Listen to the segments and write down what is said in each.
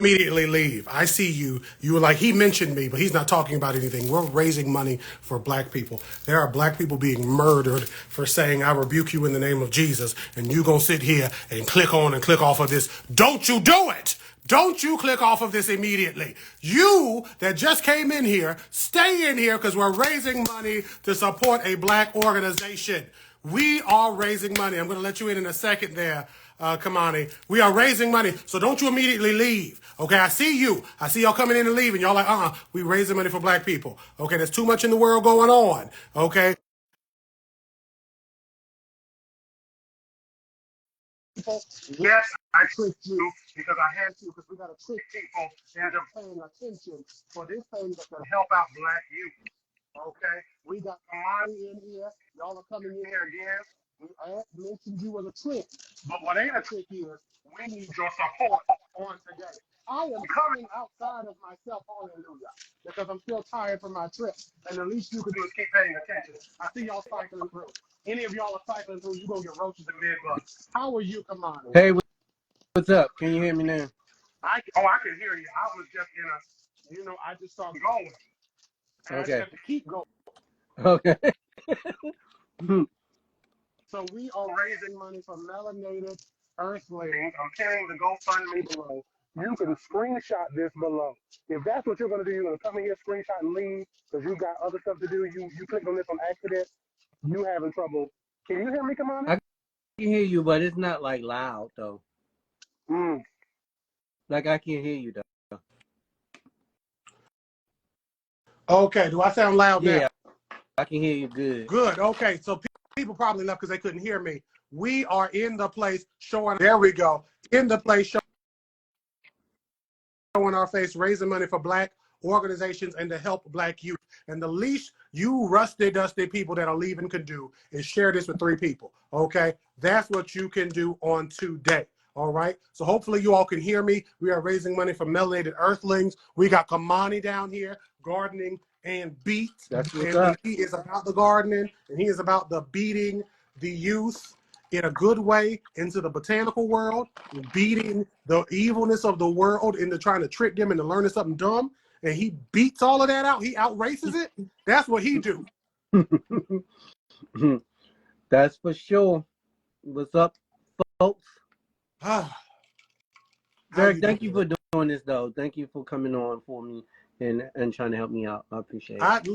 immediately leave. I see you. You were like, he mentioned me, but he's not talking about anything. We're raising money for black people. There are black people being murdered for saying, I rebuke you in the name of Jesus. And you gonna sit here and click on and click off of this. Don't you do it! Don't you click off of this immediately. You that just came in here, stay in here because we're raising money to support a black organization. We are raising money. I'm going to let you in a second there, Kamani. We are raising money, so don't you immediately leave. Okay, I see you. I see y'all coming in and leaving. Y'all like, we raising money for black people. Okay, there's too much in the world going on. Okay. Yes, I tricked you because I had to, because we got to trick people into paying attention for this thing that can help out black youth. Okay, we got Kamani in here. Y'all are coming in here again. We mentioned you as a trick, but what ain't a trick is we need your support on today. I am coming outside of myself, hallelujah, because I'm still tired from my trip. And the least you can do is keep paying attention. I see y'all cycling through. Any of y'all are cycling through, you gonna get roaches and bed bugs. How are you, Kamani? Hey, what's up? Can you hear me now? I can hear you. I was just in a, I just started going. And I just Okay. have to keep going. Okay. So we are raising money for Melanated Earthling. I'm carrying the GoFundMe below. You can screenshot this below. If that's what you're going to do, you're going to come in here, screenshot, and leave because you got other stuff to do. You clicked on this on accident. You having trouble. Can you hear me, Kamani? I can hear you, but it's not like loud though. Like I can hear you though. Okay. Do I sound loud now? Yeah, I can hear you good. Good. Okay. So people probably left because they couldn't hear me. We are in the place showing. There we go. In the place showing our face, raising money for black organizations and to help black youth. And the least you rusty, dusty people that are leaving can do is share this with 3 people. Okay. That's what you can do on today. All right. So hopefully you all can hear me. We are raising money for Melanated Earthlings. We got Kamani down here gardening and beats. That's what's And up. he is about the gardening and he is about the beating the youth in a good way into the botanical world, beating the evilness of the world into trying to trick them into learning something dumb. And he beats all of that out. He outraces it. That's what he do. That's for sure. What's up, folks? Derek, thank you for doing this though. Thank you for coming on for me and trying to help me out. I appreciate it.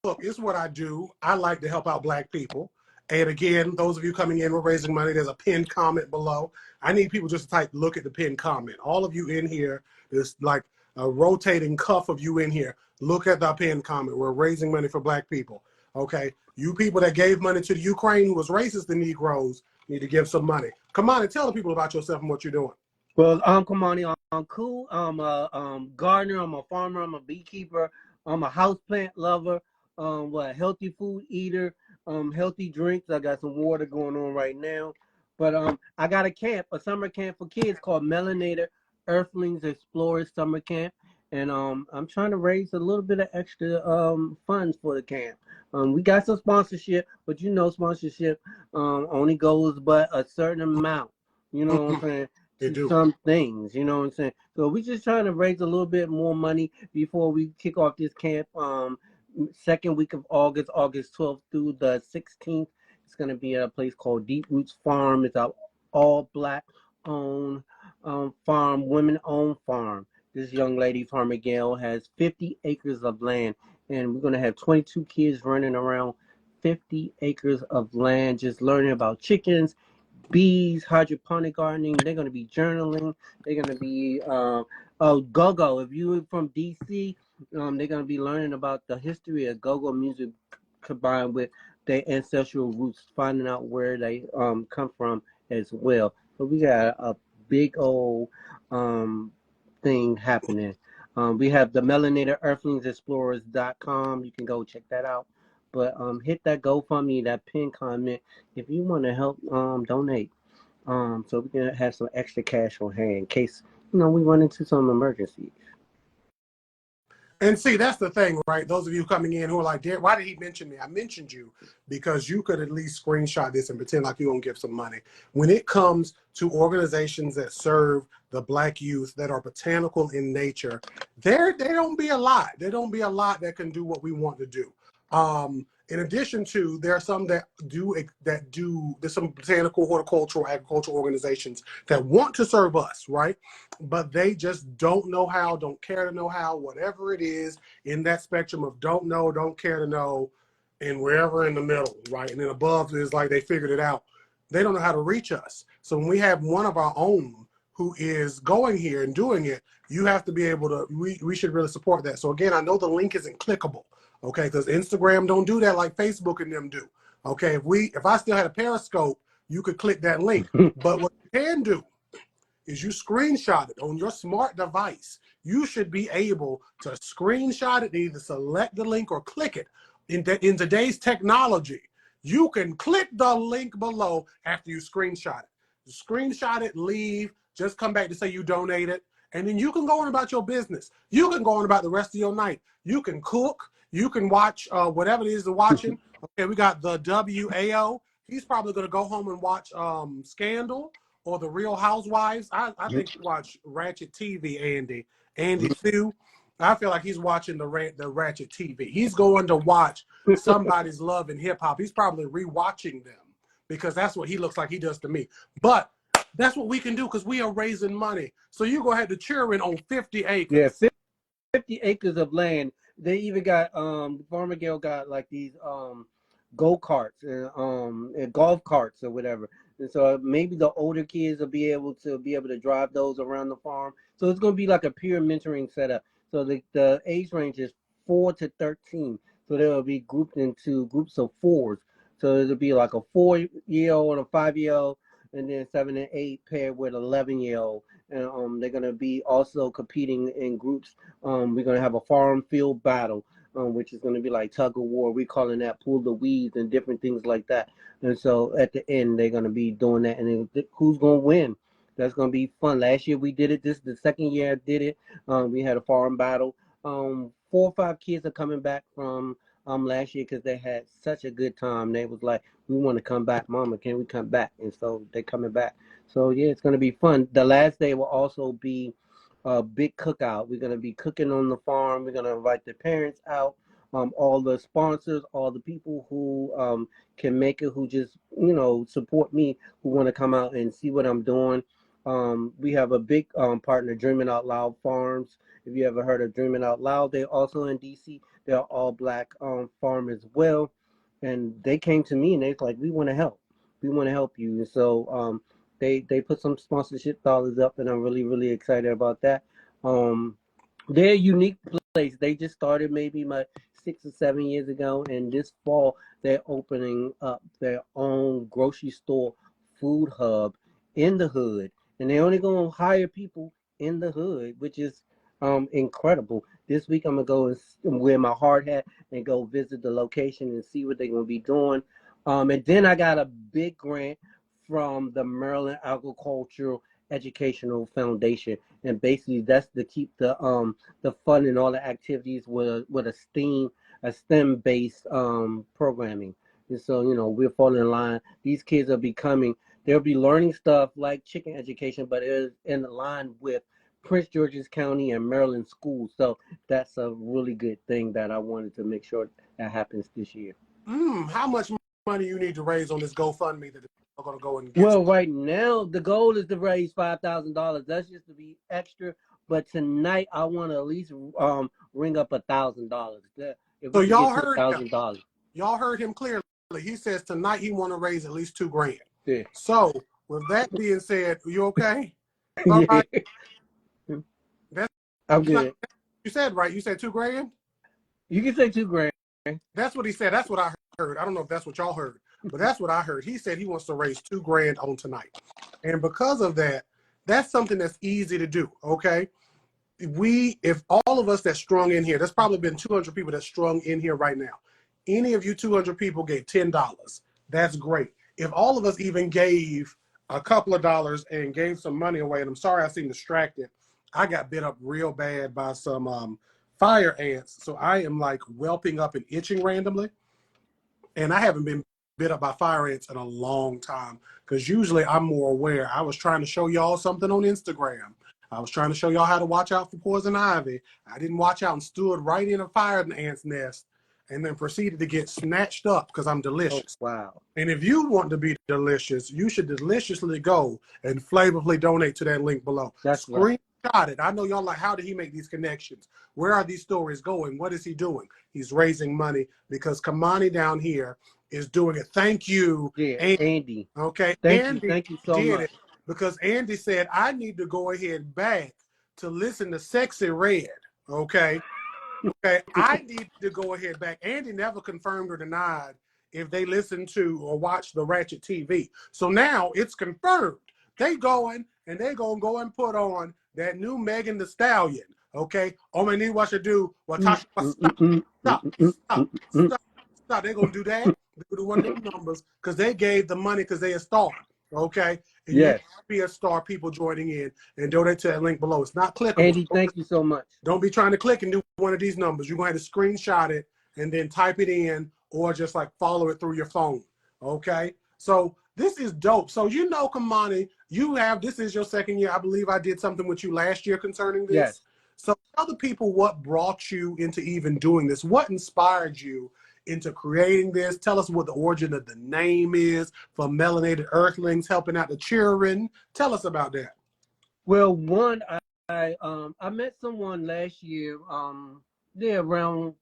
Look, it's what I do. I like to help out black people. And again, those of you coming in, we're raising money. There's a pinned comment below. I need people just to type, look at the pinned comment. All of you in here, there's like a rotating cuff of you in here. Look at the pinned comment. We're raising money for black people. Okay. You people that gave money to the Ukraine who was racist to Negroes need to give some money. Come on and tell the people about yourself and what you're doing. Well, Kamani, I'm cool. I'm a gardener. I'm a farmer. I'm a beekeeper. I'm a houseplant lover. Healthy food eater. Healthy drinks. I got some water going on right now. But I got a summer camp for kids called Melanated Earthlings Explorers Summer Camp. And I'm trying to raise a little bit of extra funds for the camp. We got some sponsorship, but sponsorship only goes but a certain amount. You know what I'm saying? Some things, you know what I'm saying? So we're just trying to raise a little bit more money before we kick off this camp. Second week of August, August 12th through the 16th. It's going to be at a place called Deep Roots Farm. It's an all black owned farm, women owned farm. This young lady, Farmer Gail, has 50 acres of land, and we're going to have 22 kids running around 50 acres of land, just learning about chickens, bees, hydroponic gardening. They're going to be journaling. They're going to be go-go. If you're from DC, they're going to be learning about the history of go-go music combined with their ancestral roots, finding out where they come from as well. So we got a big old thing happening. We have the Melanated Earthlings Explorers.com. You can go check that out. But hit that GoFundMe, that pin comment if you want to help donate. So we can have some extra cash on hand in case we run into some emergencies. And see, that's the thing, right? Those of you coming in who are like, why did he mention me? I mentioned you because you could at least screenshot this and pretend like you're going to give some money. When it comes to organizations that serve the Black youth that are botanical in nature, they don't be a lot. There don't be a lot that can do what we want to do. In addition to, there are some there's some botanical, horticultural, agricultural organizations that want to serve us, right? But they just don't know how, don't care to know how, whatever it is in that spectrum of don't know, don't care to know, and wherever in the middle, right? And then above is like they figured it out. They don't know how to reach us. So when we have one of our own who is going here and doing it, you have to be able to, we should really support that. So again, I know the link isn't clickable, okay? Because Instagram don't do that like Facebook and them do. Okay, if I still had a Periscope, you could click that link. But what you can do is you screenshot it on your smart device. You should be able to screenshot it, either select the link or click it. In today's technology, you can click the link below after you screenshot it. You screenshot it, leave, just come back to say you donated, and then you can go on about your business. You can go on about the rest of your night. You can cook. You can watch whatever it is you're watching. Okay, we got the WAO. He's probably going to go home and watch Scandal or the Real Housewives. I think you watch Ratchet TV, Andy Sue. I feel like he's watching the Ratchet TV. He's going to watch Somebody's Love and Hip Hop. He's probably rewatching them because that's what he looks like he does to me. But that's what we can do because we are raising money. So you go ahead to cheer in on 50 acres. Yeah, 50 acres of land. They even got Farmer Gale got like these go-karts and golf carts or whatever. And so maybe the older kids will be able to drive those around the farm. So it's going to be like a peer mentoring setup. So the age range is 4 to 13. So they will be grouped into groups of fours. So it'll be like a 4-year-old and a 5-year-old, and then 7 and 8 paired with 11-year-old. And they're going to be also competing in groups. We're going to have a farm field battle, which is going to be like tug of war. We're calling that pull the weeds and different things like that. And so at the end, they're going to be doing that. And then who's going to win? That's going to be fun. Last year we did it. This is the second year I did it. We had a farm battle. 4 or 5 kids are coming back from last year because they had such a good time. They was like, we want to come back, Mama, can we come back? And so they're coming back. So yeah, it's going to be fun. The last day will also be a big cookout. We're going to be cooking on the farm. We're going to invite the parents out, all the sponsors, all the people who can make it, who just, support me, who want to come out and see what I'm doing. We have a big partner, Dreaming Out Loud Farms. If you ever heard of Dreaming Out Loud, they're also in DC. They're all Black farm as well. And they came to me and they're like, we want to help. We want to help you. And so they put some sponsorship dollars up, and I'm really, really excited about that. They're a unique place. They just started maybe 6 or 7 years ago, and this fall they're opening up their own grocery store food hub in the hood. And they're only going to hire people in the hood, which is incredible. This week I'm gonna go and wear my hard hat and go visit the location and see what they're gonna be doing. And then I got a big grant from the Maryland Agricultural Educational Foundation, and basically that's to keep the fun and all the activities with a STEM based programming. And so we're falling in line. These kids are becoming, they'll be learning stuff like chicken education, but it is in line with Prince George's County and Maryland schools. So that's a really good thing that I wanted to make sure that happens this year. How much money you need to raise on this GoFundMe that are going to go and get? Well, right now the goal is to raise $5,000. That's just to be extra. But tonight I want to at least ring up $1,000. If So we can y'all get to heard $1,000. Y'all heard him clearly. He says tonight he want to raise at least $2,000. Yeah. So with that being said, you okay? All right. I'm good. You said right. You said $2,000. You can say $2,000. That's what he said. That's what I heard. I don't know if that's what y'all heard, but that's what I heard. He said he wants to raise $2,000 on tonight, and because of that, that's something that's easy to do. Okay, if all of us that's strung in here, there's probably been 200 people that's strung in here right now. Any of you 200 people gave $10. That's great. If all of us even gave a couple of dollars and gave some money away, and I'm sorry I seem distracted. I got bit up real bad by some fire ants, so I am like whelping up and itching randomly. And I haven't been bit up by fire ants in a long time because usually I'm more aware. I was trying to show y'all something on Instagram. I was trying to show y'all how to watch out for poison ivy. I didn't watch out and stood right in a fire ant's nest and then proceeded to get snatched up because I'm Oh, delicious. wow. And if you want to be delicious, you should deliciously go and flavorfully donate to that link below. That's right. Screenshot it. I know y'all like, how did he make these connections? Where are these stories going? What is he doing? He's raising money because Kamani down here is doing it. Thank you, Yeah, Andy. Okay, Thank Andy you so did much. it because Andy said, I need to go ahead back to listen to Sexy Red. Okay. Okay, I need to go ahead back. Andy never confirmed or denied if they listened to or watched the Ratchet TV. So now it's confirmed. They going and they gonna go and put on that new Megan Thee Stallion. Okay, all my need what to do. What Tasha stop. They're gonna do that. They're gonna do one of them numbers because they gave the money because they a star. Okay, and you Yes. be a star. People joining in and donate to that link below. It's not clickable. Andy, thank you so much. Don't be trying to click and do one of these numbers. You're going to have to screenshot it and then type it in or just like follow it through your phone. Okay. So this is dope. So, you know, Kamani, this is your second year. I believe I did something with you last year concerning this. Yes. So tell the people what brought you into even doing this. What inspired you into creating this? Tell us what the origin of the name is for Melanated Earthlings, helping out the children. Tell us about that. Well, one, I met someone last year, around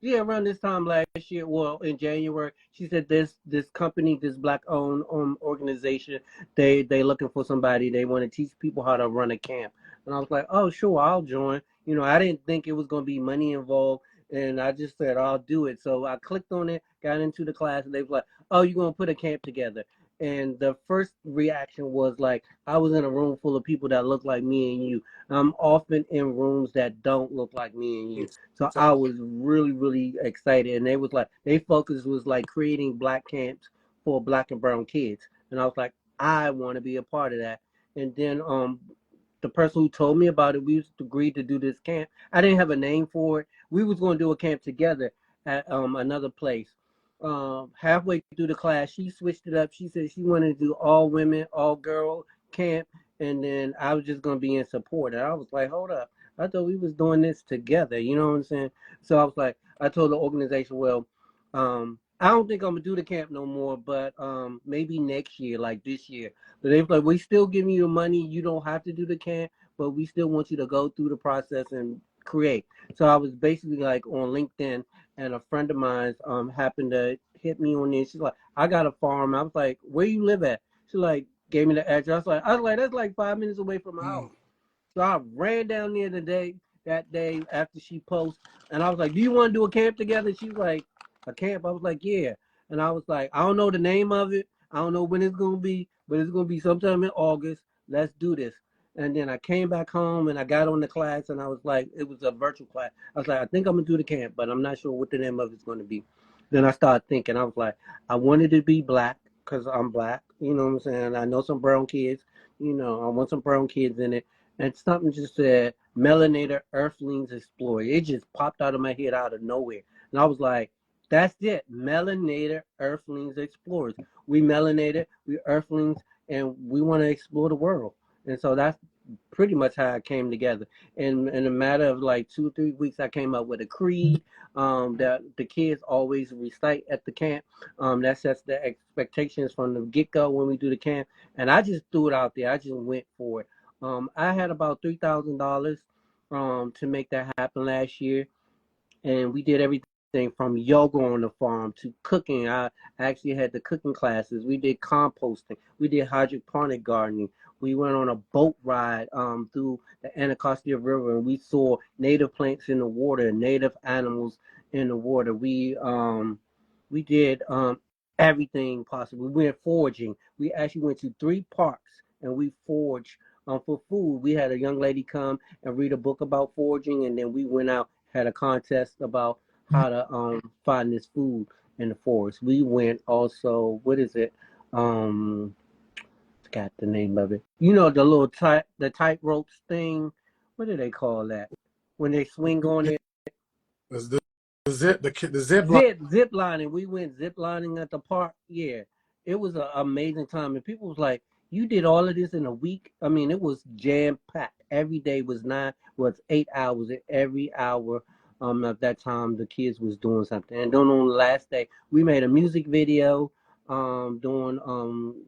this time last year, well, in January. She said this company, this black owned organization, they looking for somebody. They want to teach people how to run a camp. And I was like, oh, sure, I'll join. You know, I didn't think it was going to be money involved, and I just said I'll do it. So I clicked on it, got into the class, and they was like, oh, you're going to put a camp together. And the first reaction was like, I was in a room full of people that look like me and you. I'm often in rooms that don't look like me and you. So I was really, really excited. And they focus was like creating black camps for black and brown kids. And I was like, I want to be a part of that. And then the person who told me about it, we agreed to do this camp. I didn't have a name for it. We was going to do a camp together at another place. Halfway through the class, she switched it up. She said she wanted to do all women, all girl camp, and then I was just gonna be in support. And I was like, hold up, I thought we was doing this together. You know what I'm saying? So I was like, I told the organization, well, I don't think I'm gonna do the camp no more, but maybe next year, like this year. But they was like, we still giving you the money. You don't have to do the camp, but we still want you to go through the process and create. So I was basically like on LinkedIn, and a friend of mine happened to hit me on this. She's like, I got a farm. I was like, where you live at? She like gave me the address. I was like, that's like 5 minutes away from my house. So I ran down there that day after she posted, and I was like, do you want to do a camp together? She was like, a camp? I was like, yeah. And I was like, I don't know the name of it. I don't know when it's gonna be, but it's gonna be sometime in August. Let's do this. And then I came back home and I got on the class, and I was like, it was a virtual class. I was like, I think I'm gonna do the camp, but I'm not sure what the name of it's gonna be. Then I started thinking. I was like, I wanted to be black because I'm black. You know what I'm saying? I know some brown kids. You know, I want some brown kids in it. And something just said Melanated Earthlings Explorers. It just popped out of my head out of nowhere. And I was like, that's it. Melanated Earthlings Explorers. We melanated, we earthlings, and we want to explore the world. And so that's pretty much how it came together. And in a matter of like 2 or 3 weeks, I came up with a creed that the kids always recite at the camp. That sets the expectations from the get-go when we do the camp. And I just threw it out there. I just went for it. I had about $3,000 to make that happen last year, and we did everything from yoga on the farm to cooking. I actually had the cooking classes. We did composting. We did hydroponic gardening. We went on a boat ride through the Anacostia River, and we saw native plants in the water, native animals in the water. We did everything possible. We went foraging. We actually went to 3 parks and we foraged for food. We had a young lady come and read a book about foraging, and then we went out, had a contest about how to find this food in the forest. We went also, what is it? Forgot the name of it. You know, the little tight ropes thing. What do they call that? When they swing on it. The zip line. Zip lining. We went zip lining at the park. Yeah, it was an amazing time, and people was like, "You did all of this in a week?" I mean, it was jam packed. Every day was 8 hours. Every hour, at that time, the kids was doing something. And then on the last day, we made a music video, doing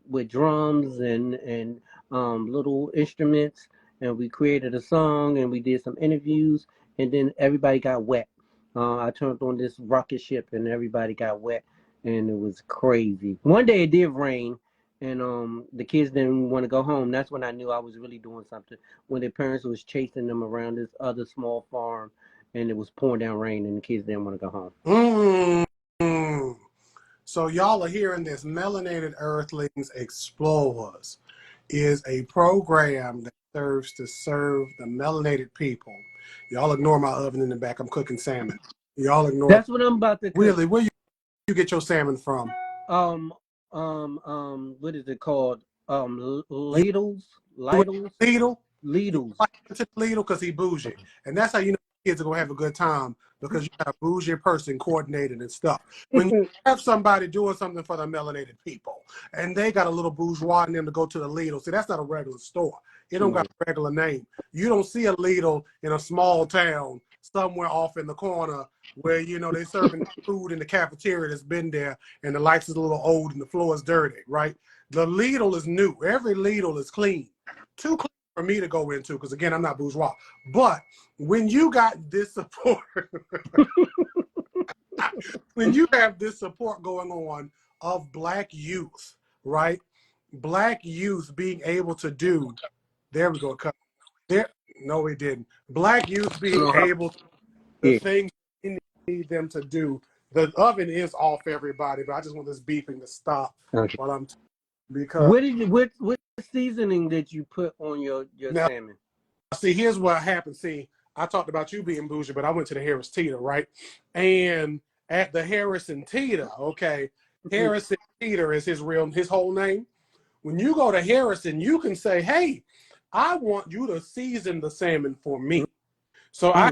with drums and little instruments, and we created a song, and we did some interviews, and then everybody got wet. I turned on this rocket ship and everybody got wet and it was crazy. One day it did rain and the kids didn't want to go home. That's when I knew I was really doing something. When their parents was chasing them around this other small farm and it was pouring down rain and the kids didn't want to go home. Mm. So y'all are hearing this. Melanated Earthlings Explorers is a program that serves to serve the melanated people. Y'all ignore my oven in the back. I'm cooking salmon. Y'all ignore. That's what I'm about to cook. Really, where you get your salmon from? What is it called? Ladles? Ladle? Ladles. To the Lidl because he bougie. And that's how you know kids are going to have a good time because you got a bougie person coordinating and stuff. When you have somebody doing something for the melanated people and they got a little bourgeois in them to go to the Lidl, see, that's not a regular store. It don't got a regular name. You don't see a Lidl in a small town somewhere off in the corner where, you know, they're serving food in the cafeteria that's been there and the lights is a little old and the floor is dirty, right? The Lidl is new. Every Lidl is clean. Too clean for me to go into because, again, I'm not bourgeois. But when you got this support, when you have this support going on of Black youth, right? Black youth being able to do, there we go, there. No, it didn't. Black youth being able to the things you need them to do. The oven is off, everybody, but I just want this beeping to stop while I'm because What seasoning did you put on your now, salmon? see, here's what happened. See, I talked about you being bougie, but I went to the Harris Teeter, right? And at the Harrison Teeter, okay, Harrison Teeter is his whole name. When you go to Harrison, you can say, "Hey, I want you to season the salmon for me." So I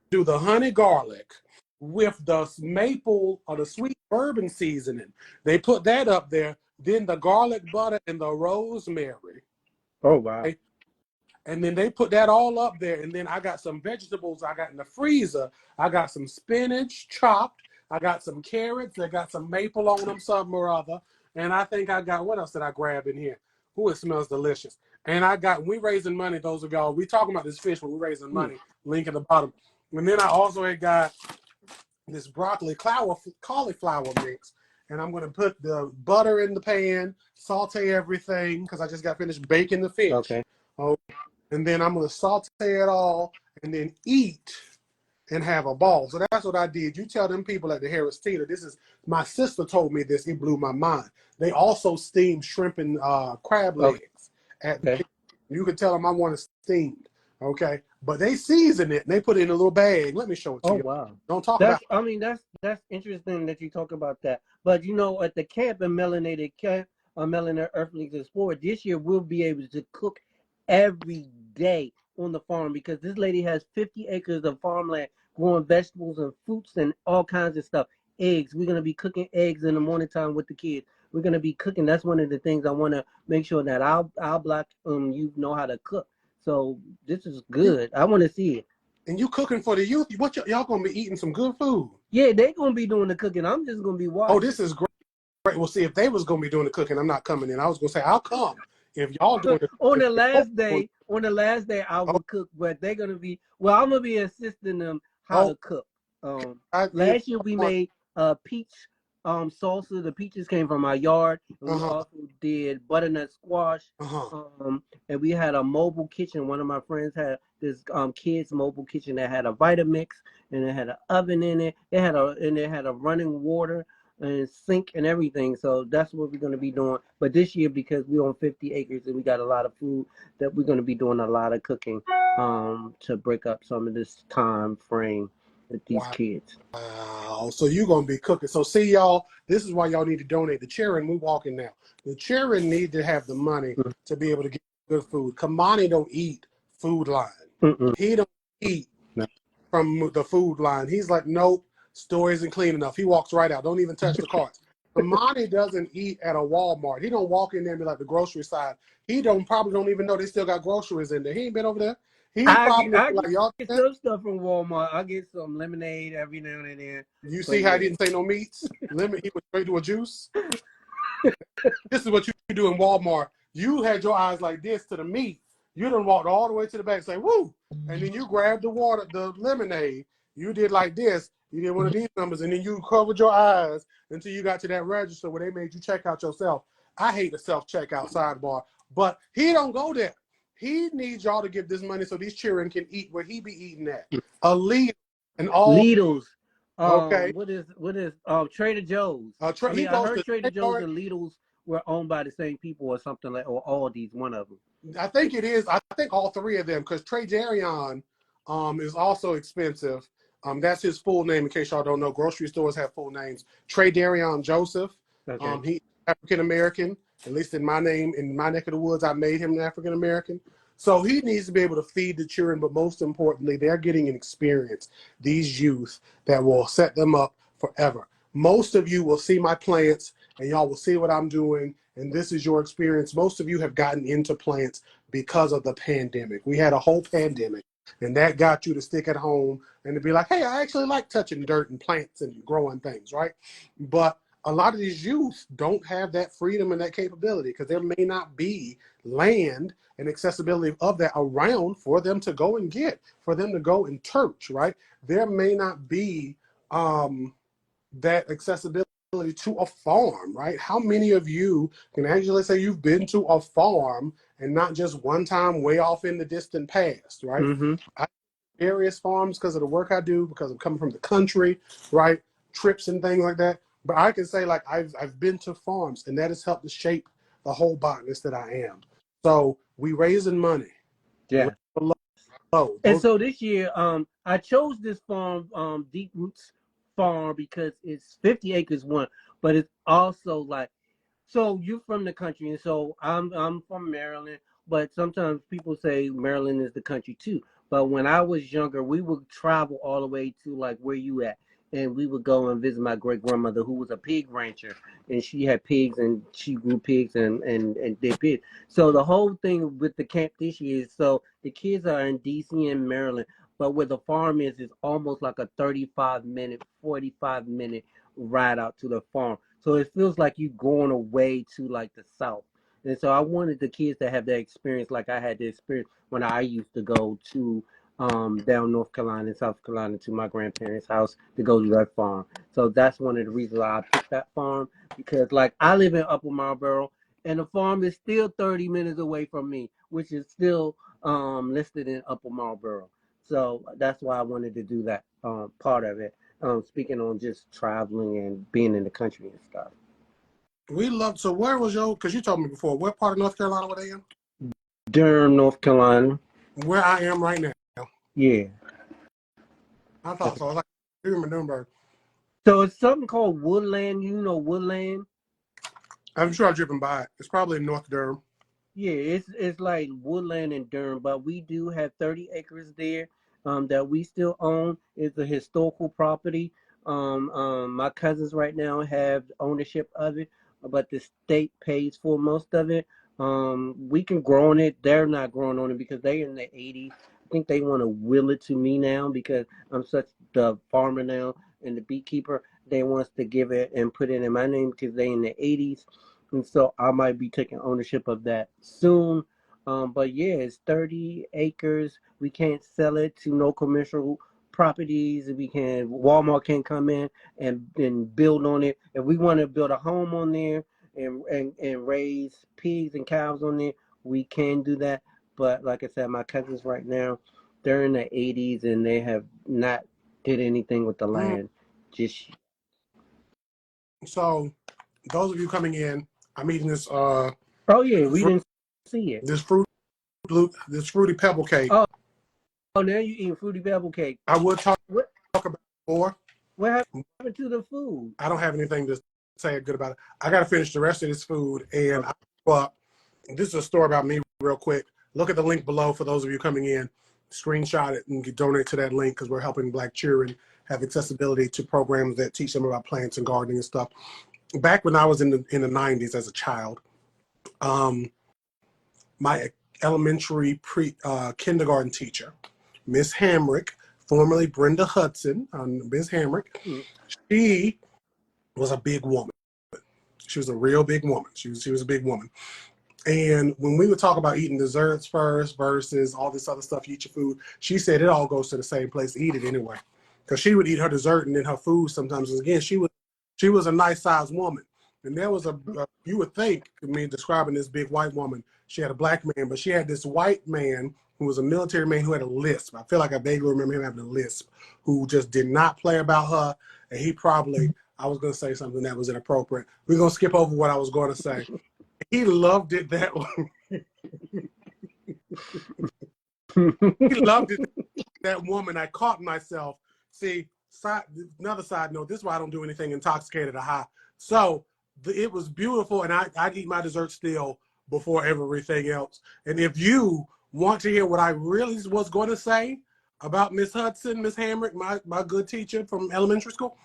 do the honey garlic with the maple or the sweet bourbon seasoning. They put that up there. Then the garlic butter and the rosemary. Oh, wow. Okay? And then they put that all up there. And then I got some vegetables I got in the freezer. I got some spinach chopped. I got some carrots. I got some maple on them, something or other. And I think I got, what else did I grab in here? Ooh, it smells delicious. And I got, we raising money, those of y'all, we talking about this fish when we're raising money, link at the bottom. And then I also had got this broccoli cauliflower mix. And I'm going to put the butter in the pan, saute everything, because I just got finished baking the fish. Okay. Oh, and then I'm going to saute it all and then eat and have a ball. So that's what I did. You tell them people at the Harris Teeter, this is, my sister told me this, it blew my mind. They also steam shrimp and crab legs. You can tell them I want it steamed, okay? But they season it and they put it in a little bag. Let me show it to you. Wow. Don't talk about it. I mean, that's interesting that you talk about that. But, you know, at the camp in Melanated Earthling Explorers, this year we'll be able to cook every day on the farm because this lady has 50 acres of farmland growing vegetables and fruits and all kinds of stuff. Eggs. We're going to be cooking eggs in the morning time with the kids. We're going to be cooking. That's one of the things I want to make sure that our Black you know how to cook. So this is good. I want to see it. And you cooking for the youth? What y'all gonna be eating some good food? Yeah, they gonna be doing the cooking. I'm just gonna be watching. Oh, this is great. Well, see, if they was gonna be doing the cooking, I'm not coming in. I was gonna say I'll come if y'all doing it. On the last day, I will cook, but they're gonna be. Well, I'm gonna be assisting them how to cook. Last year we made peach salsa. The peaches came from our yard, and we also did butternut squash. And we had a mobile kitchen. One of my friends had this kids mobile kitchen that had a Vitamix, and it had an oven in it. It had a running water and sink and everything. So that's what we're going to be doing. But this year, because we're on 50 acres and we got a lot of food, that we're going to be doing a lot of cooking to break up some of this time frame with these kids. Wow. So you're going to be cooking. So see, y'all, this is why y'all need to donate. The Charon, we walking now. The Charon need to have the money to be able to get good food. Kamani don't eat food line. He don't eat from the food line. He's like, nope, store isn't clean enough. He walks right out. Don't even touch the carts. Imani doesn't eat at a Walmart. He don't walk in there and be like the grocery side. He probably don't even know they still got groceries in there. He ain't been over there. He probably I like, y'all. get some stuff from Walmart. I get some lemonade every now and then. You But see how yeah. he didn't say no meats? Lemon, he went straight to a juice. This is what you do in Walmart. You had your eyes like this to the meat. You done walked all the way to the back, say woo, and then you grabbed the water, the lemonade. You did like this. You did one of these numbers, and then you covered your eyes until you got to that register where they made you check out yourself. I hate the self-checkout sidebar, but he don't go there. He needs y'all to give this money so these children can eat where he be eating at. A Lidl and all. Lidl's. Okay. What is Trader Joe's? I He mean, I goes heard to Trader Joe's and Lidl's were owned by the same people or something like, or Aldi's, one of them. I think it is. I think all three of them, because Trey Darion is also expensive. That's his full name, in case y'all don't know. Grocery stores have full names. Trey Darion Joseph. Okay. He's African American. At least in my name, in my neck of the woods, I made him an African American. So he needs to be able to feed the children, but most importantly, they're getting an experience, these youth, that will set them up forever. Most of you will see my plants, and y'all will see what I'm doing, and this is your experience. Most of you have gotten into plants because of the pandemic. We had a whole pandemic, and that got you to stick at home and to be like, hey, I actually like touching dirt and plants and growing things, right? But a lot of these youth don't have that freedom and that capability because there may not be land and accessibility of that around for them to go and get, for them to go and church, right? There may not be that accessibility to a farm, right? How many of you can actually say you've been to a farm and not just one time way off in the distant past, right? Mm-hmm. I various farms because of the work I do, because I'm coming from the country, right? Trips and things like that. But I can say like I've been to farms, and that has helped to shape the whole botanist that I am. So we raising money. Yeah. Low. And so this year, I chose this farm, Deep Roots Farm, because it's 50 acres one, but it's also like, so you're from the country, and so I'm from Maryland, but sometimes people say Maryland is the country too. But when I was younger, we would travel all the way to like where you at, and we would go and visit my great grandmother who was a pig rancher, and she had pigs and she grew pigs and did pigs. So the whole thing with the camp this year is so the kids are in DC and Maryland, but where the farm is almost like a 35-minute, 45-minute ride out to the farm. So it feels like you going away to like the South. And so I wanted the kids to have that experience like I had the experience when I used to go to down North Carolina and South Carolina to my grandparents' house to go to that farm. So that's one of the reasons why I picked that farm, because like I live in Upper Marlboro and the farm is still 30 minutes away from me, which is still listed in Upper Marlboro. So that's why I wanted to do that part of it. Speaking on just traveling and being in the country and stuff. We love. So where was your? Because you told me before. What part of North Carolina were they in? Durham, North Carolina. Where I am right now. Yeah. I thought so. I was like Durham and Nuremberg. So it's something called Woodland. You know Woodland? I'm sure I've driven by it. It's probably in North Durham. Yeah, it's like Woodland and Durham, but we do have 30 acres there that we still own. It's a historical property. My cousins right now have ownership of it, but the state pays for most of it. We can grow on it. They're not growing on it because they're in the 80s. I think they want to will it to me now because I'm such the farmer now and the beekeeper. They want us to give it and put it in my name because they in the 80s. And so I might be taking ownership of that soon. But yeah, it's 30 acres. We can't sell it to no commercial properties. Walmart can come in and build on it. If we want to build a home on there and raise pigs and cows on there, we can do that. But like I said, my cousins right now, they're in the 80s and they have not did anything with the land. Just So those of you coming in, I'm eating this oh yeah, we didn't see it. this fruity pebble cake. Oh, now you eating fruity pebble cake. I would talk What about it before. what happened to the food? I don't have anything to say good about it. I got to finish the rest of this food, and this is a story about me real quick. Look at the link below for those of you coming in. screenshot it and donate to that link because we're helping Black children have accessibility to programs that teach them about plants and gardening and stuff. Back when I was in the 90s as a child, my elementary kindergarten teacher, Miss Hamrick, formerly Brenda Hudson, Miss Hamrick, she was a big woman. She was a real big woman. She was a big woman. And when we would talk about eating desserts first versus all this other stuff, you eat your food, she said it all goes to the same place. Eat it anyway, because she would eat her dessert and then her food sometimes. And again, she was a nice sized woman, and there was you would think, I mean, describing this big white woman, she had a black man, but she had this white man who was a military man who had a lisp. I feel like I vaguely remember him having a lisp, who just did not play about her, and he probably. I was going to say something that was inappropriate. We're going to skip over what I was going to say. He loved it that way. He loved it that woman. I caught myself. See, another side note, this is why I don't do anything intoxicated or high. So it was beautiful, and I'd eat my dessert still before everything else. And if you want to hear what I really was going to say about Miss Hudson, Miss Hamrick, my good teacher from elementary school,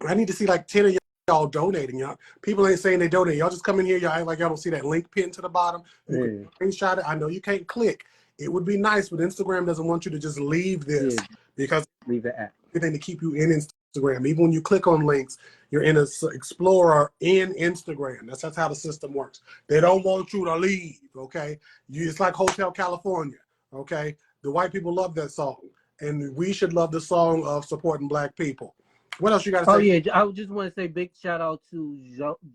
I need to see like 10 of y'all donating. Y'all people ain't saying they donate. Y'all just come in here. Y'all act like y'all don't see that link pinned to the bottom. You can screenshot it. I know you can't click. It would be nice, but Instagram doesn't want you to just leave this because leave the app. Everything to keep you in Instagram. Even when you click on links, you're in an Explorer in Instagram. That's how the system works. They don't want you to leave. Okay, it's like Hotel California. Okay, the white people love that song, and we should love the song of supporting Black people. What else you got to say? Oh yeah, I just want to say big shout out to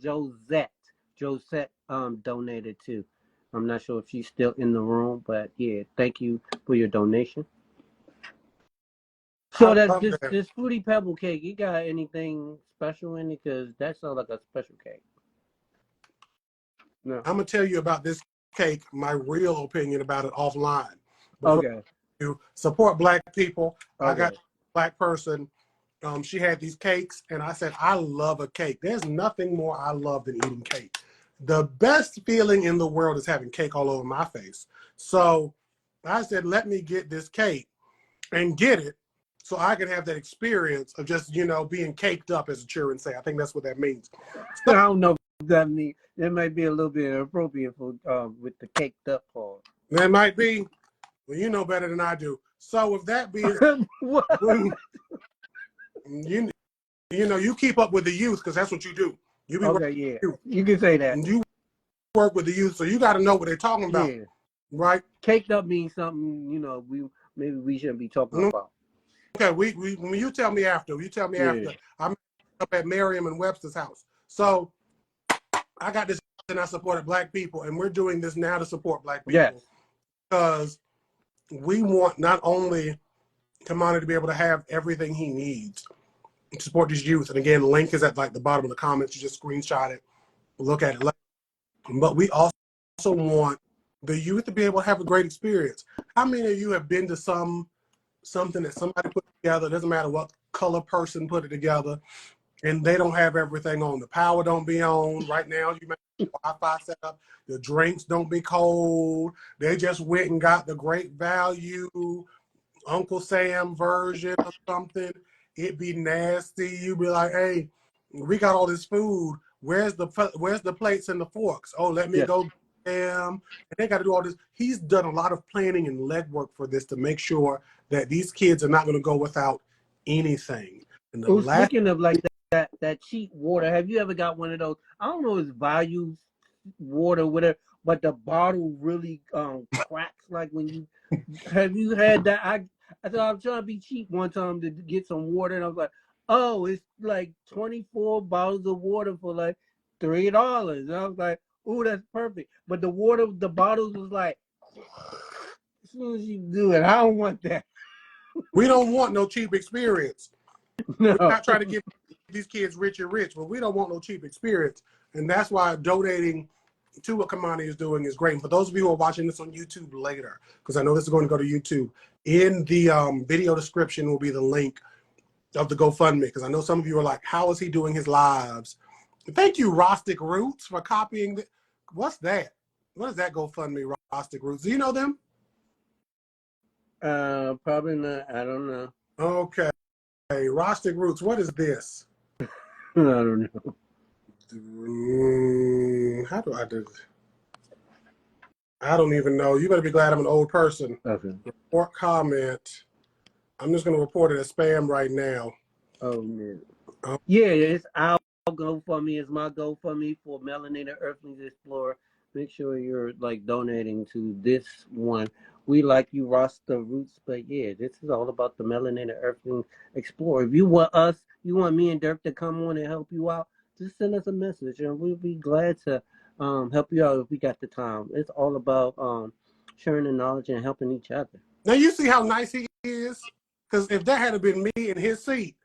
Josette. Josette donated too. I'm not sure if she's still in the room, but yeah, thank you for your donation. So this Fruity Pebble cake, you got anything special in it? Because that sounds like a special cake. No. I'm gonna tell you about this cake, my real opinion about it offline. Okay. You support Black people. Okay. I got a Black person. She had these cakes, and I said, I love a cake. There's nothing more I love than eating cake. The best feeling in the world is having cake all over my face. So I said, let me get this cake and get it so I can have that experience of just, being caked up, as the children say. I think that's what that means. So, I don't know what that means. It might be a little bit inappropriate for with the caked up part. That might be. Well, you know better than I do. So with that being, you keep up with the youth because that's what you do. You be okay, yeah. You can say that. You work with the youth, so you got to know what they're talking about, right? Caked up means something we shouldn't be talking about. Okay, when you tell me after, I'm up at Merriam and Webster's house. So I got this, and I supported Black people, and we're doing this now to support Black people because we want not only Kamani to be able to have everything he needs to support these youth, and again, the link is at like the bottom of the comments. You just screenshot it, look at it. But we also want the youth to be able to have a great experience. How many of you have been to something that somebody put together? Doesn't matter what color person put it together, and they don't have everything on. The power don't be on right now. You may have Wi-Fi set up. The drinks don't be cold. They just went and got the great value Uncle Sam version of something. It be nasty. You be like, hey, we got all this food. Where's the plates and the forks? Oh, let me go them. And they got to do all this. He's done a lot of planning and legwork for this to make sure that these kids are not going to go without anything. And speaking of like that cheap water, have you ever got one of those? I don't know, it's value water, whatever, but the bottle really cracks. Like when you have you had that? I thought I was trying to be cheap one time to get some water, and I was like, oh, it's like 24 bottles of water for like $3. And I was like, oh, that's perfect. But the bottles was like, as soon as you do it, I don't want that. We don't want no cheap experience. No. We're not trying to get these kids rich, but we don't want no cheap experience. And that's why donating to what Kamani is doing is great. And for those of you who are watching this on YouTube later, because I know this is going to go to YouTube, in the video description will be the link of the GoFundMe, because I know some of you are like, how is he doing his lives? Thank you, Rustic Roots, for copying. What's that? What is that GoFundMe, Rustic Roots? Do you know them? Probably not. I don't know. Okay. Rustic Roots, what is this? I don't know. How do I do this? I don't even know. You better be glad I'm an old person. Okay. Report comment. I'm just going to report it as spam right now. Oh man. Um, Yeah, it's our GoFundMe. It's my GoFundMe for Melanated Earthling Explorer. Make sure you're like donating to this one. We like you, Rasta Roots, but yeah, this is all about the Melanated Earthling Explorer. If you want us, you want me and Dirk to come on and help you out, just send us a message, and we'll be glad to help you out if we got the time. It's all about sharing the knowledge and helping each other. Now you see how nice he is? Because if that had been me in his seat,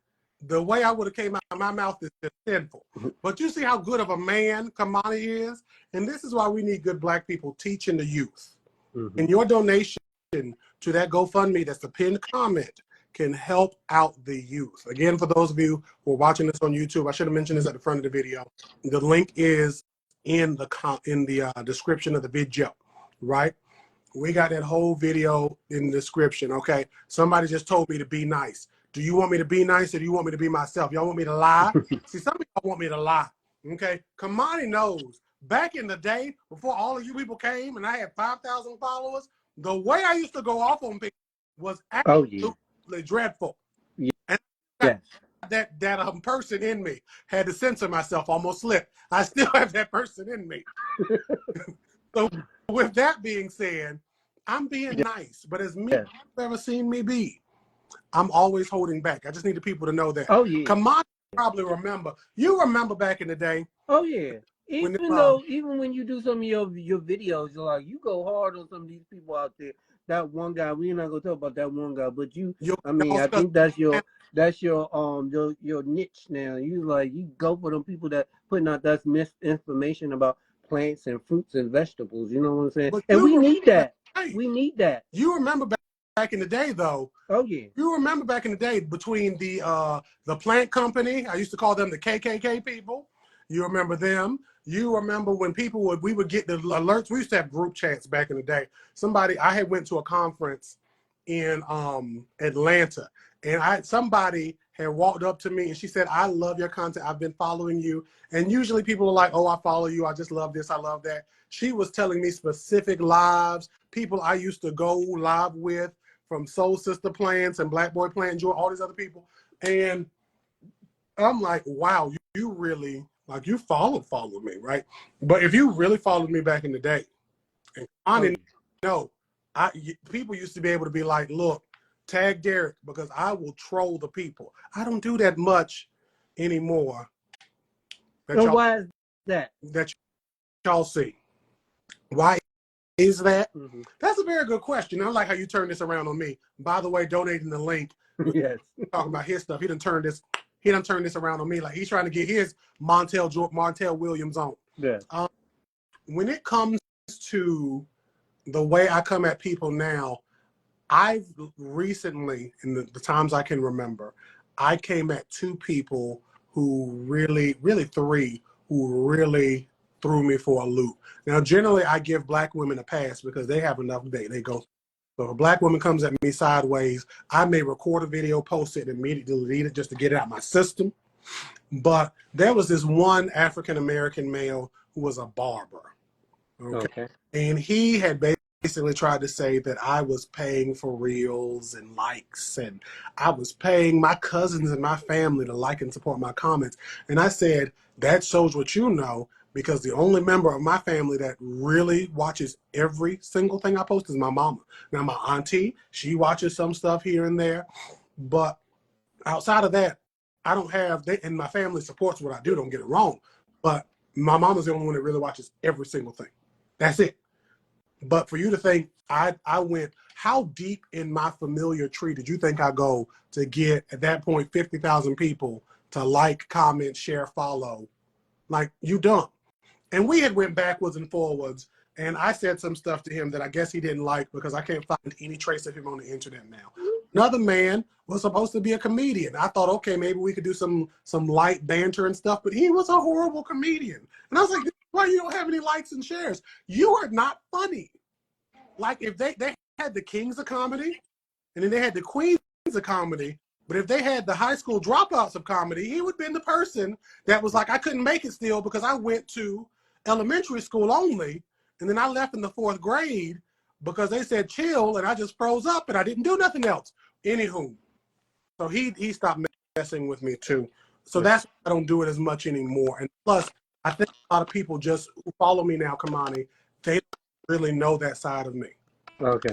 the way I would have came out of my mouth is just sinful. But you see how good of a man Kamani is? And this is why we need good black people teaching the youth. Mm-hmm. And your donation to that GoFundMe that's the pinned comment can help out the youth. Again, for those of you who are watching this on YouTube, I should have mentioned this at the front of the video. The link is in the description of the video, right? We got that whole video in the description, okay? Somebody just told me to be nice. Do you want me to be nice or do you want me to be myself? Y'all want me to lie? See, some of y'all want me to lie, okay? Kamani knows. Back in the day, before all of you people came and I had 5,000 followers, the way I used to go off on people was absolutely dreadful. Yeah. And Yes. that person in me had to censor myself, almost slipped. I still have that person in me. So with that being said, I'm being nice, but as me you've ever seen me be, I'm always holding back. I just need the people to know that. Oh yeah. Come on, probably remember. You remember back in the day. Oh yeah. When Even when you do some of your videos, you're like you go hard on some of these people out there. That one guy, we're not gonna talk about that one guy, but I think that's your niche now. You go for them people that putting out that misinformation about plants and fruits and vegetables. You know what I'm saying? But And we need that. We need that. You remember back in the day, though. Oh yeah. You remember back in the day between the plant company. I used to call them the KKK people. You remember them. You remember when we would get the alerts. We used to have group chats back in the day. I had went to a conference in Atlanta, and somebody had walked up to me and she said, "I love your content. I've been following you." And usually people are like, "Oh, I follow you. I just love this. I love that." She was telling me specific lives, people I used to go live with from Soul Sister Plants and Black Boy Plant, Joy, all these other people. And I'm like, wow, you really, like, you follow me, right? But if you really followed me back in the day, and I didn't know, people used to be able to be like, look, tag Derek, because I will troll the people. I don't do that much anymore. Why is that? That y'all see. Why is that? Mm-hmm. That's a very good question. I like how you turn this around on me. By the way, donating the link. Yes. Talking about his stuff. He done turned this around on me. Like he's trying to get his Montel Williams on. Yeah. When it comes to the way I come at people now, I've recently, in the times I can remember, I came at two people who really three, who really threw me for a loop. Now, generally, I give black women a pass because they have enough they go. So if a black woman comes at me sideways, I may record a video, post it, and immediately delete it just to get it out of my system. But there was this one African-American male who was a barber. Okay. And he had basically tried to say that I was paying for reels and likes, and I was paying my cousins and my family to like and support my comments. And I said, that shows what you know, because the only member of my family that really watches every single thing I post is my mama. Now, my auntie, she watches some stuff here and there, but outside of that, I don't have, and my family supports what I do, don't get it wrong, but my mama's the only one that really watches every single thing. That's it. But for you to think I went, how deep in my familiar tree did you think I go to get, at that point, 50,000 people to like, comment, share, follow? Like, you dumb. And we had went backwards and forwards, and I said some stuff to him that I guess he didn't like because I can't find any trace of him on the internet now. Another man was supposed to be a comedian. I thought, okay, maybe we could do some light banter and stuff, but he was a horrible comedian. And I was like, why you don't have any likes and shares? You are not funny. Like if they had the kings of comedy, and then they had the queens of comedy. But if they had the high school dropouts of comedy, he would have been the person that was like, I couldn't make it still because I went to elementary school only, and then I left in the 4th grade because they said chill, and I just froze up and I didn't do nothing else. Anywho, so he stopped messing with me too. So that's why I don't do it as much anymore. And plus, I think a lot of people just who follow me now, Kamani, they don't really know that side of me. Okay.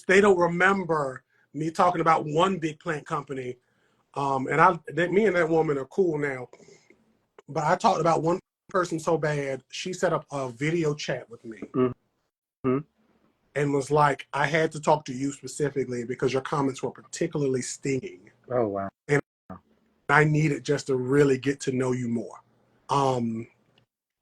They don't remember me talking about one big plant company. Me and that woman are cool now. But I talked about one person so bad, she set up a video chat with me. Mm-hmm. And was like, I had to talk to you specifically because your comments were particularly stinging. Oh, wow. And I needed just to really get to know you more.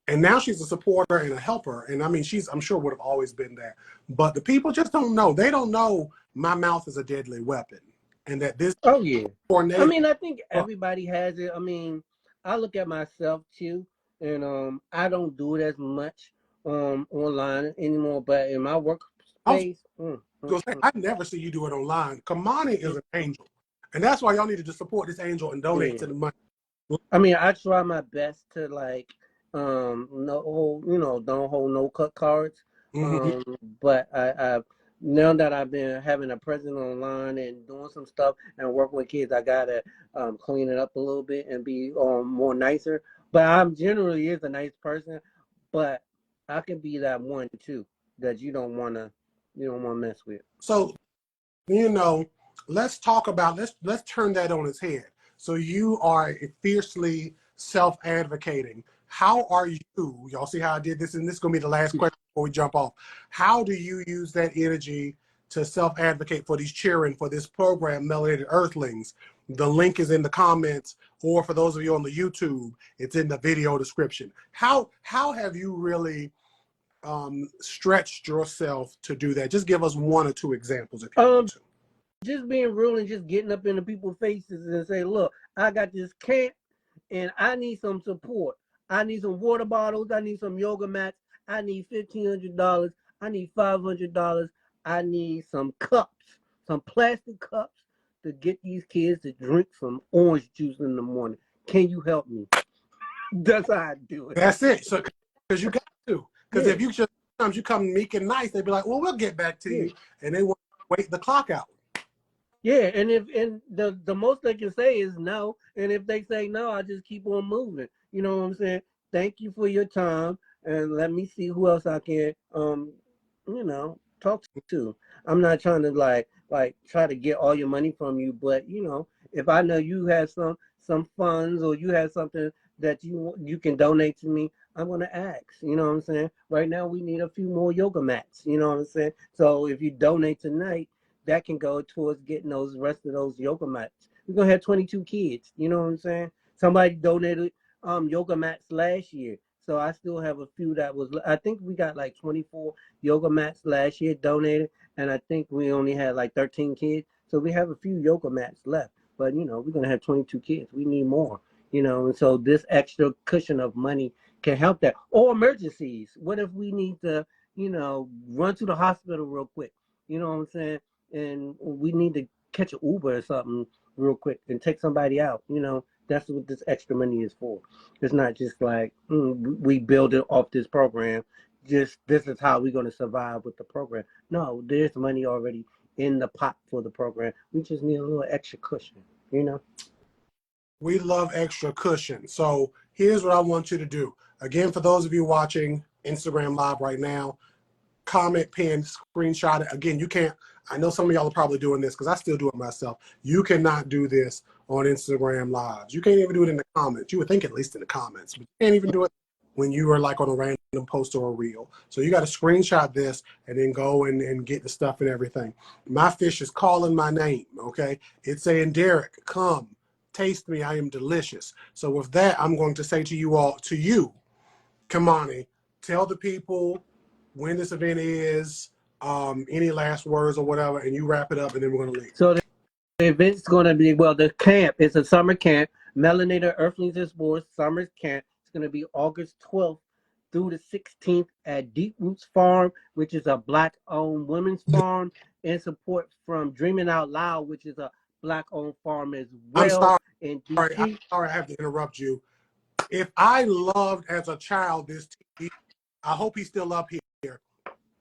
And now she's a supporter and a helper. And I mean, I'm sure would have always been that. But the people just don't know. They don't know my mouth is a deadly weapon. And that this tornado. I mean, I think everybody has it. I mean, I look at myself too, and I don't do it as much online anymore. But in my workspace, I never see you do it online. Kamani is an angel. And that's why y'all need to just support this angel and donate to the money. I mean, I try my best to like don't hold no cut cards. But I now that I've been having a presence online and doing some stuff and working with kids, I gotta clean it up a little bit and be more nicer. But I'm generally is a nice person, but I can be that one too that you don't wanna mess with. So, let's talk about let's turn that on its head. So you are fiercely self-advocating. How are you? Y'all see how I did this? And this is going to be the last question before we jump off. How do you use that energy to self-advocate for these cheering for this program, Melanated Earthlings? The link is in the comments, or for those of you on the YouTube, it's in the video description. How have you really stretched yourself to do that? Just give us 1 or 2 examples if you want to. Just being real and just getting up into people's faces and say, look, I got this camp and I need some support. I need some water bottles. I need some yoga mats. I need $1,500. I need $500. I need some cups, some plastic cups to get these kids to drink some orange juice in the morning. Can you help me? That's how I do it. That's it. So, because you got to. Because if you just sometimes you come meek and nice, they'd be like, well, we'll get back to you. And they want to wait the clock out. Yeah, and the most they can say is no, and if they say no, I just keep on moving. You know what I'm saying? Thank you for your time, and let me see who else I can talk to. I'm not trying to like try to get all your money from you, but if I know you have some funds or you have something that you can donate to me, I'm gonna ask. You know what I'm saying? Right now we need a few more yoga mats. You know what I'm saying? So if you donate tonight, that can go towards getting those rest of those yoga mats. We're gonna have 22 kids. You know what I'm saying? Somebody donated yoga mats last year, so I still have a few that was. I think we got like 24 yoga mats last year donated, and I think we only had like 13 kids, so we have a few yoga mats left. But we're gonna have 22 kids. We need more. And so this extra cushion of money can help that. Or emergencies. What if we need to, run to the hospital real quick? You know what I'm saying? And we need to catch an Uber or something real quick and take somebody out. That's what this extra money is for. It's not just like we build it off this program. Just this is how we're going to survive with the program. No, there's money already in the pot for the program. We just need a little extra cushion. We love extra cushion. So here's what I want you to do. Again, for those of you watching Instagram Live right now, comment, pin, screenshot it. Again, you can't, I know some of y'all are probably doing this because I still do it myself. You cannot do this on Instagram Lives. You can't even do it in the comments. You would think at least in the comments, but you can't even do it when you are like on a random post or a reel. So you got to screenshot this and then go and get the stuff and everything. My fish is calling my name, okay? It's saying, Derek, come, taste me, I am delicious. So with that, I'm going to say to you all, to you, Kamani, tell the people when this event is, any last words or whatever, and you wrap it up, and then we're going to leave. So the event's going to be, the camp, it's a summer camp, Melanated Earthlings Explorers Summer Camp. It's going to be August 12th through the 16th at Deep Roots Farm, which is a Black-owned women's farm and support from Dreaming Out Loud, which is a Black-owned farm as I'm well sorry. in I'm DC. sorry I have to interrupt you. If I loved as a child this TV, I hope he's still up here.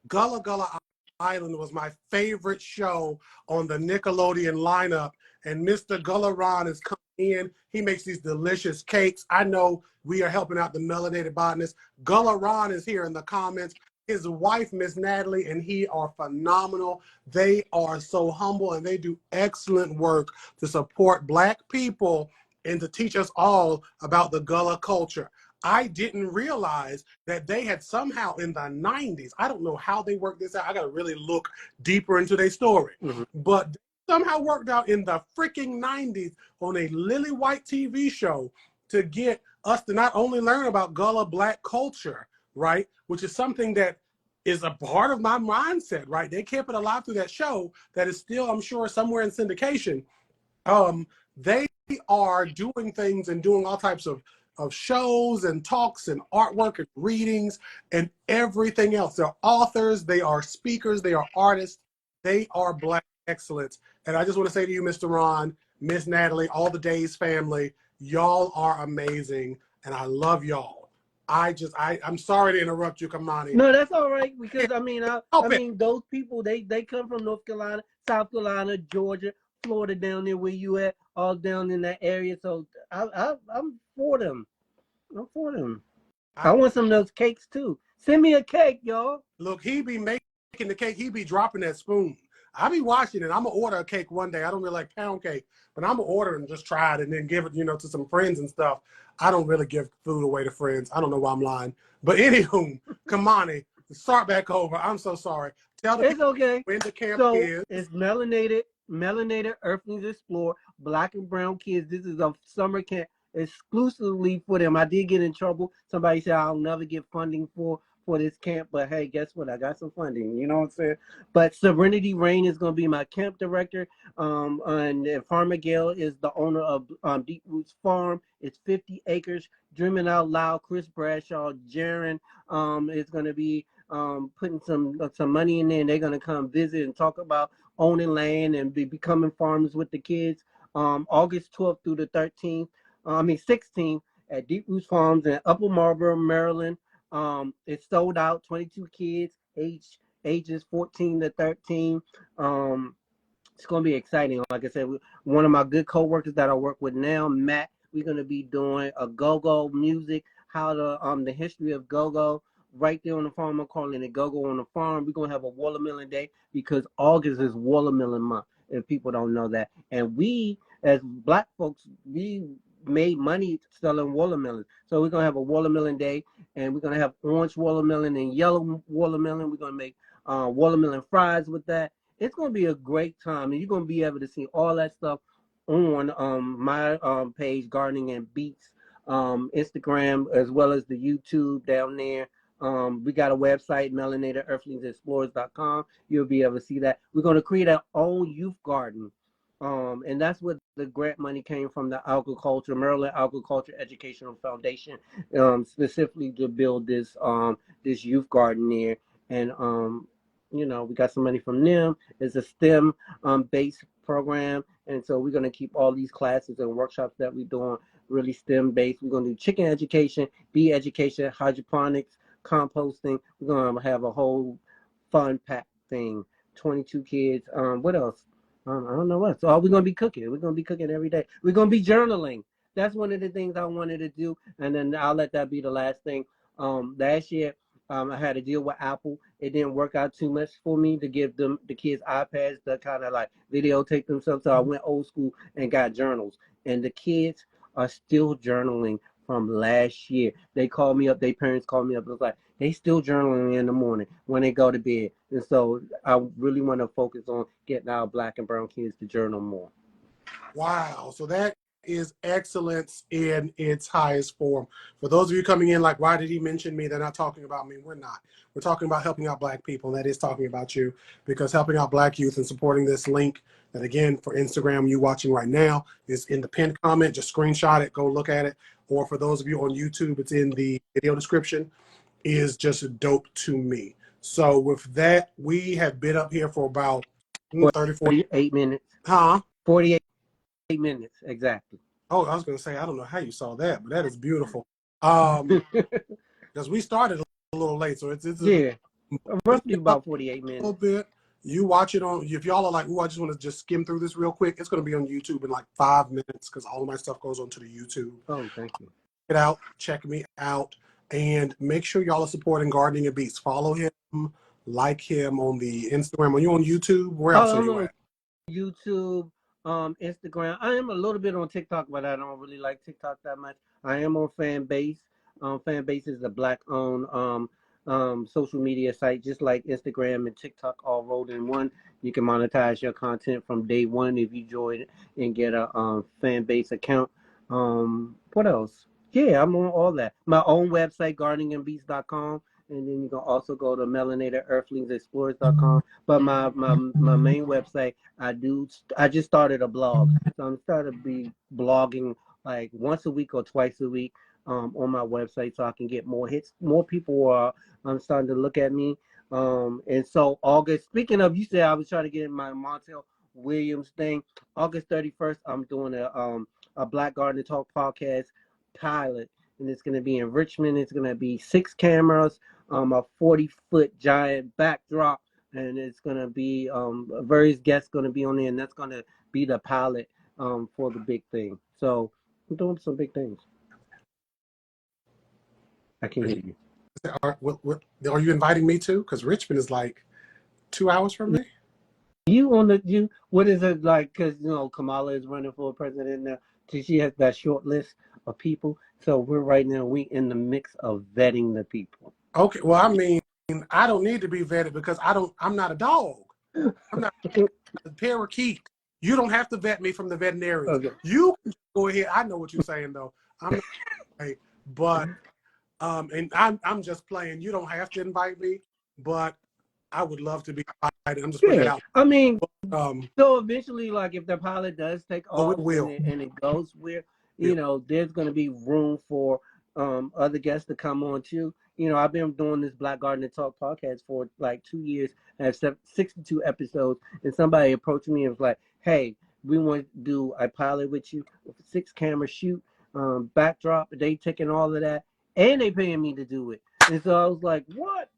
Gullah Gullah Island was my favorite show on the Nickelodeon lineup. And Mr. Gullah Ron is coming in. He makes these delicious cakes. I know we are helping out the melanated botanists. Gullah Ron is here in the comments. His wife, Miss Natalie, and he are phenomenal. They are so humble and they do excellent work to support Black people and to teach us all about the Gullah culture. I didn't realize that they had somehow in the 90s, I don't know how they worked this out. I got to really look deeper into their story. But they somehow worked out in the freaking 90s on a lily white TV show to get us to not only learn about Gullah Black culture, right, which is something that is a part of my mindset, right? They kept it alive through that show that is still, I'm sure, somewhere in syndication. They are doing things and doing all types of shows and talks and artwork and readings and everything else. They're authors, they are speakers, they are artists, they are Black excellence. And I just want to say to you, Mr. Ron, Miss Natalie, all the Days family, y'all are amazing and I love y'all. I'm sorry to interrupt you, Kamani. No, that's all right because I mean, Help it. those people they come from North Carolina, South Carolina, Georgia, Florida, down there where you at, all down in that area. So I'm for them. I'm for them. I want some of those cakes too. Send me a cake, y'all. Look, he be making the cake. He be dropping that spoon. I be watching it. I'm going to order a cake one day. I don't really like pound cake, but I'm going to order and just try it and then give it, to some friends and stuff. I don't really give food away to friends. I don't know why I'm lying. But anywho, Kamani, start back over. I'm so sorry. Tell the It's people okay. when the camp So is. it's Melanated Earthlings Explore, Black and brown kids. This is a summer camp exclusively for them. I did get in trouble. Somebody said I'll never get funding for this camp, but hey, guess what? I got some funding. You know what I'm saying? But Serenity Rain is going to be my camp director. And Farmer Gale is the owner of Deep Roots Farm. It's 50 acres. Dreaming Out Loud, Chris Bradshaw, Jaron is going to be putting some money in there, and they're going to come visit and talk about owning land and becoming farmers with the kids. August 12th through the 16th at Deep Roots Farms in Upper Marlboro, Maryland. It's sold out. 22 kids, ages 14 to 13. It's going to be exciting. Like I said, one of my good co-workers that I work with now, Matt, we're going to be doing a go-go music, how the history of go-go right there on the farm. I'm calling it go-go on the farm. We're going to have a watermelon day because August is watermelon month, if people don't know that. And we, as Black folks, we made money selling watermelons. So we're going to have a watermelon day, and we're going to have orange watermelon and yellow watermelon. We're going to make watermelon fries with that. It's going to be a great time, and you're going to be able to see all that stuff on my page, Gardening and Beats, Instagram, as well as the YouTube down there. We got a website, melanatederthlingsexplorers.com. You'll be able to see that. We're going to create our own youth garden, and that's what the grant money came from, the Maryland Agriculture Educational Foundation, specifically to build this youth garden there. And we got some money from them. It's a STEM based program, and so we're going to keep all these classes and workshops that we're doing really STEM based. We're going to do chicken education, bee education, hydroponics, composting. We're going to have a whole fun pack thing. 22 kids. What else? I don't know what. So we're going to be cooking. We're going to be cooking every day. We're going to be journaling. That's one of the things I wanted to do, and then I'll let that be the last thing. Last year, I had to deal with Apple. It didn't work out too much for me to give the kids iPads to kind of like videotape themselves. So I went old school and got journals. And the kids are still journaling from last year. They called me up. Their parents called me up. It was like, they still journaling in the morning when they go to bed. And so I really want to focus on getting our Black and brown kids to journal more. Wow. So that is excellence in its highest form. For those of you coming in like, why did he mention me? They're not talking about me. We're not. We're talking about helping out Black people. And that is talking about you, because helping out Black youth and supporting this link that, again, for Instagram, you watching right now, is in the pinned comment. Just screenshot it, go look at it. Or for those of you on YouTube, it's in the video description, is just dope to me. So with that, we have been up here for about 30, 40. 48 minutes. Huh? 48 minutes, exactly. Oh, I was going to say, I don't know how you saw that, but that is beautiful. Because we started a little late, so it's Yeah, roughly up about 48 a minutes. little bit. You watch it on, if y'all are like, oh, I just want to just skim through this real quick, it's going to be on YouTube in like 5 minutes because all of my stuff goes onto the YouTube. Oh, thank you. Get out, check me out, and make sure y'all are supporting Gardening and Beats. Follow him, like him on the Instagram. Are you on YouTube? Where else are you at? YouTube, Instagram. I am a little bit on TikTok, but I don't really like TikTok that much. I am on Fanbase. Fanbase is a black-owned social media site, just like Instagram and TikTok all rolled in one. You can monetize your content from day one if you join and get a Fanbase account. What else? Yeah, I'm on all that. My own website, gardeningandbeats.com. And then you can also go to Melanated Earthling Explorers.com. But my main website, I just started a blog. So I'm starting to be blogging like once a week or twice a week on my website so I can get more hits. More people are starting to look at me. And so August, speaking of, you said I was trying to get in my Montel Williams thing. August 31st, I'm doing a Black Garden Talk podcast pilot. And it's going to be in Richmond. It's going to be 6 cameras, a 40-foot giant backdrop, and it's going to be various guests going to be on there, and that's going to be the pilot for the big thing. So I'm doing some big things. I can hear you. Are you inviting me too? Because Richmond is like 2 hours from me. What is it like? Because Kamala is running for president now. She has that short list of people. So we in the mix of vetting the people. Okay, well, I mean, I don't need to be vetted because I'm not a dog. I'm not a parakeet. You don't have to vet me from the veterinarians. Okay. You can go ahead. I know what you're saying though. I'm not, but and I'm just playing. You don't have to invite me, but I would love to be invited. I'm just putting it out. I mean, so eventually, like if the pilot does take off and it goes where, there's going to be room for other guests to come on too. I've been doing this Black Garden Talk podcast for like 2 years. I have 62 episodes, and somebody approached me and was like, "Hey, we want to do a pilot with you, 6 camera shoot, backdrop. They taking all of that, and they paying me to do it." And so I was like, "What?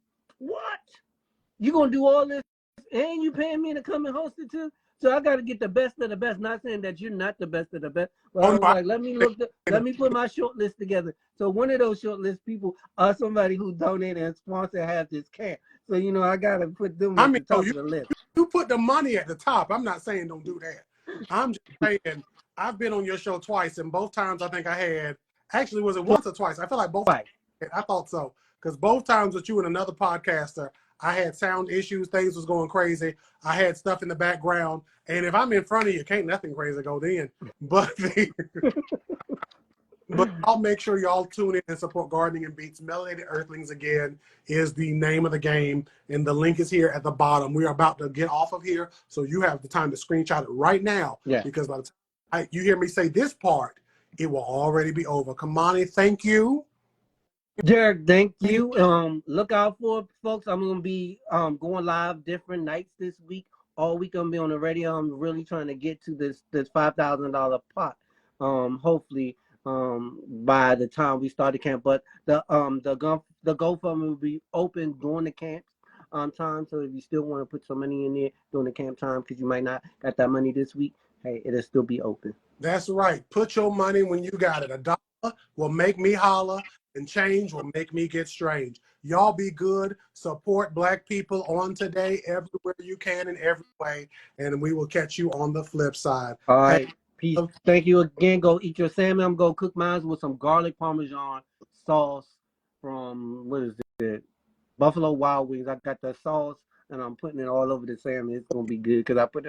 You gonna do all this, and you paying me to come and host it too?" So I got to get the best of the best. Not saying that you're not the best of the best, but I was like, let me put my short list together. So one of those short list people are somebody who donated and sponsor has this camp. So I got to put them at the top of the list. You put the money at the top. I'm not saying don't do that. I'm just saying I've been on your show twice, and both times I think I had. Actually, was it once or twice? I feel like both. Right. I thought so because both times with you and another podcaster, I had sound issues. Things was going crazy. I had stuff in the background. And if I'm in front of you, can't nothing crazy go then. But but I'll make sure y'all tune in and support Gardening and Beats. Melanated Earthlings, again, is the name of the game. And the link is here at the bottom. We are about to get off of here. So you have the time to screenshot it right now. Yeah. Because by the time you hear me say this part, it will already be over. Kamani, thank you. Derek, thank you. Look out for folks. I'm gonna be going live different nights this week. All week I'm gonna be on the radio. I'm really trying to get to this $5,000 pot. Hopefully by the time we start the camp. But the GoFundMe will be open during the camp time. So if you still want to put some money in there during the camp time, because you might not got that money this week, hey, it'll still be open. That's right. Put your money when you got it. $1 will make me holler, and change will make me get strange. Y'all be good. Support Black people on today, everywhere you can, in every way. And we will catch you on the flip side. All right. Peace. Thank you again. Go eat your salmon. I'm going to cook mine with some garlic parmesan sauce from, what is it? Buffalo Wild Wings. I got the sauce, and I'm putting it all over the salmon. It's going to be good because I put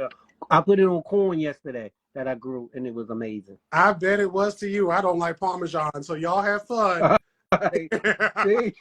it on corn yesterday that I grew, and it was amazing. I bet it was to you. I don't like Parmesan, so y'all have fun. All right. See?